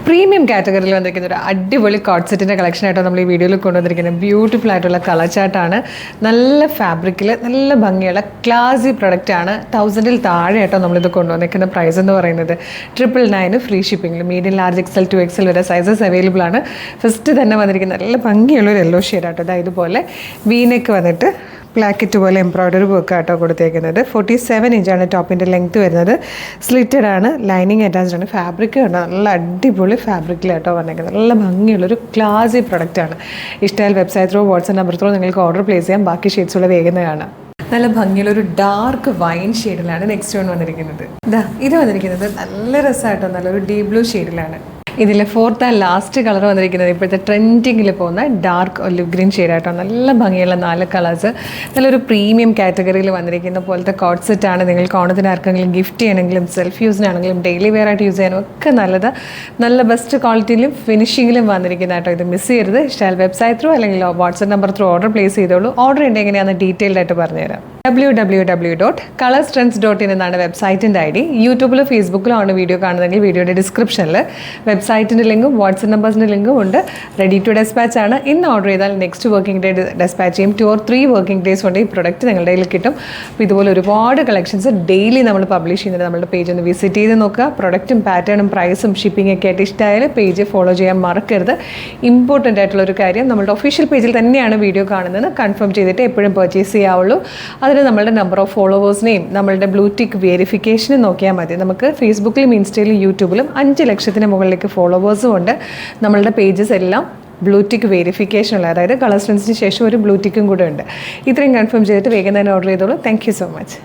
Premium കാറ്റഗറിയിൽ വന്നിരിക്കുന്ന ഒരു അടിപൊളി കോട്ട് സെറ്റിൻ്റെ കളക്ഷനായിട്ടോ നമ്മൾ ഈ വീഡിയോയിൽ കൊണ്ടുവന്നിരിക്കുന്നത്. ബ്യൂട്ടിഫുൾ ആയിട്ടുള്ള കളർ ചാർട്ടാണ്. നല്ല ഫാബ്രിക്കിൽ നല്ല ഭംഗിയുള്ള ക്ലാസി പ്രൊഡക്റ്റാണ്. 1000-ൽ താഴെയായിട്ടോ നമ്മളിത് കൊണ്ടുവന്നിരിക്കുന്ന പ്രൈസ് എന്ന് പറയുന്നത്. 999 ഫ്രീ ഷിപ്പിംഗിൽ മീഡിയം ലാർജ് XL 2XL വരെ സൈസസ് അവൈലബിൾ ആണ്. ഫസ്റ്റ് തന്നെ വന്നിരിക്കുന്ന നല്ല ഭംഗിയുള്ളൊരു യെല്ലോ ഷെയ്ഡാട്ടോ. അതായത് ഇതുപോലെ വീനെക്ക് വന്നിട്ട് പ്ലാക്കറ്റ് പോലെ എംബ്രോയ്ഡറി വർക്ക് ആട്ടോ കൊടുത്തേക്കുന്നത്. 47 ഇഞ്ചാണ് ടോപ്പിൻ്റെ ലെങ്ത് വരുന്നത്. സ്ലിറ്റഡ് ആണ്, ലൈനിങ് അറ്റാച്ച്ഡ് ആണ്. ഫാബ്രിക് ഉണ്ട്, നല്ല അടിപൊളി ഫാബ്രിക്കിലാട്ടോ വന്നേക്കുന്നത്. നല്ല ഭംഗിയുള്ളൊരു ക്ലാസി പ്രൊഡക്റ്റാണ്. ഇഷ്ടമായാൽ website through WhatsApp number through നിങ്ങൾക്ക് ഓർഡർ പ്ലേസ് ചെയ്യാം. ബാക്കി ഷെയ്ഡ്സുള്ള വേഗം കാണാം. നല്ല ഭംഗിയുള്ളൊരു ഡാർക്ക് വൈൻ ഷെയ്ഡിലാണ് നെക്സ്റ്റ് വൺ വന്നിരിക്കുന്നത്. ഇത് വന്നിരിക്കുന്നത് നല്ല രസമായിട്ടോ, നല്ലൊരു ഡീപ് ബ്ലൂ ഷെയ്ഡിലാണ്. ഇതിൽ ഫോർത്ത് ആൻഡ് ലാസ്റ്റ് കളർ വന്നിരിക്കുന്നത് ഇപ്പോഴത്തെ ട്രെൻഡിങ്ങിൽ പോകുന്ന ഡാർക്ക് ഒലിവ് ഗ്രീൻ ഷെയ്ഡായിട്ടോ. നല്ല ഭംഗിയുള്ള 4 കളേഴ്സ്. നല്ലൊരു പ്രീമിയം കാറ്റഗറിയിൽ വന്നിരിക്കുന്ന പോലത്തെ കോട്ട് സെറ്റാണ്. നിങ്ങൾക്ക് ഓണത്തിന് ആർക്കെങ്കിലും ഗിഫ്റ്റ് ചെയ്യണമെങ്കിലും സെൽഫ് യൂസിനാണെങ്കിലും ഡെയിലി വെയർ ആയിട്ട് യൂസ് ചെയ്യാനും ഒക്കെ നല്ലത്. നല്ല ബെസ്റ്റ് ക്വാളിറ്റിയിലും ഫിനിഷിങ്ങിലും വന്നിരിക്കുന്ന കേട്ടോ. ഇത് മിസ് ചെയ്യരുത്. ഇഷ്ടമായാൽ വെബ്സൈറ്റ് ത്രൂ അല്ലെങ്കിൽ WhatsApp number through order place ചെയ്തോളൂ. ഓർഡർ ചെയ്യേണ്ടത് എങ്ങനെയാണെന്ന് ഡീറ്റെയിൽഡ് ആയിട്ട് പറഞ്ഞുതരാം. www.colorstrends.in എന്നാണ് വെബ്സൈറ്റിൻ്റെ ID. യൂട്യൂബിലോ ഫേസ്ബുക്കിലോ ആണ് വീഡിയോ കാണുന്നതെങ്കിൽ വീഡിയോയുടെ ഡിസ്ക്രിപ്ഷനിൽ വെബ്സൈറ്റിൻ്റെ ലിങ്കും വാട്സ്ആപ്പ് നമ്പേഴ്സിൻ്റെ ലിങ്കും ഉണ്ട്. റെഡി ടു ഡെസ്പാച്ച് ആണ്. ഇന്ന് ഓർഡർ ചെയ്താൽ നെക്സ്റ്റ് വർക്കിംഗ് ഡേ ഡെസ്പാച്ച് ചെയ്യും. 2 or 3 വർക്കിംഗ് ഡേയ്സ് കൊണ്ട് ഈ പ്രൊഡക്റ്റ് നിങ്ങളുടെ കയ്യിൽ കിട്ടും. അപ്പോൾ ഇതുപോലെ ഒരുപാട് കളക്ഷൻസ് ഡെയിലി നമ്മൾ പബ്ലിഷ് ചെയ്യുന്നത്. നമ്മുടെ പേജ് ഒന്ന് വിസിറ്റ് ചെയ്ത് നോക്കുക. പ്രൊഡക്റ്റും പാറ്റേണും പ്രൈസും ഷിപ്പിംഗ് ഒക്കെ ആയിട്ട് ഇഷ്ടമായാലും പേജ് ഫോളോ ചെയ്യാൻ മറക്കരുത്. ഇമ്പോർട്ടൻ്റ് ആയിട്ടുള്ളൊരു കാര്യം, നമ്മുടെ ഒഫീഷ്യൽ പേജിൽ തന്നെയാണ് വീഡിയോ കാണുന്നത്. കൺഫേം ചെയ്തിട്ട് എപ്പോഴും പർച്ചേസ് ചെയ്യാവുള്ളൂ. അതിന് നമ്മളുടെ നമ്പർ ഓഫ് ഫോളോവേഴ്സിനെയും നമ്മളുടെ ബ്ലൂടിക്ക് വെരിഫിക്കേഷനും നോക്കിയാൽ മതി. നമുക്ക് ഫേസ്ബുക്കിലും ഇൻസ്റ്റയിലും യൂട്യൂബിലും 5 ലക്ഷത്തിന് മുകളിലേക്ക് ഫോളോവേഴ്സും ഉണ്ട്. നമ്മളുടെ പേജസ് എല്ലാം ബ്ലൂടിക്ക് വെരിഫിക്കേഷനുള്ള, അതായത് കളർ സ്ട്രെൻസിന് ശേഷം ഒരു ബ്ലൂടിക്കും കൂടെ ഉണ്ട്. ഇത്രയും കൺഫേം ചെയ്തിട്ട് വേഗം തന്നെ ഓർഡർ ചെയ്തോളൂ. Thank you so much.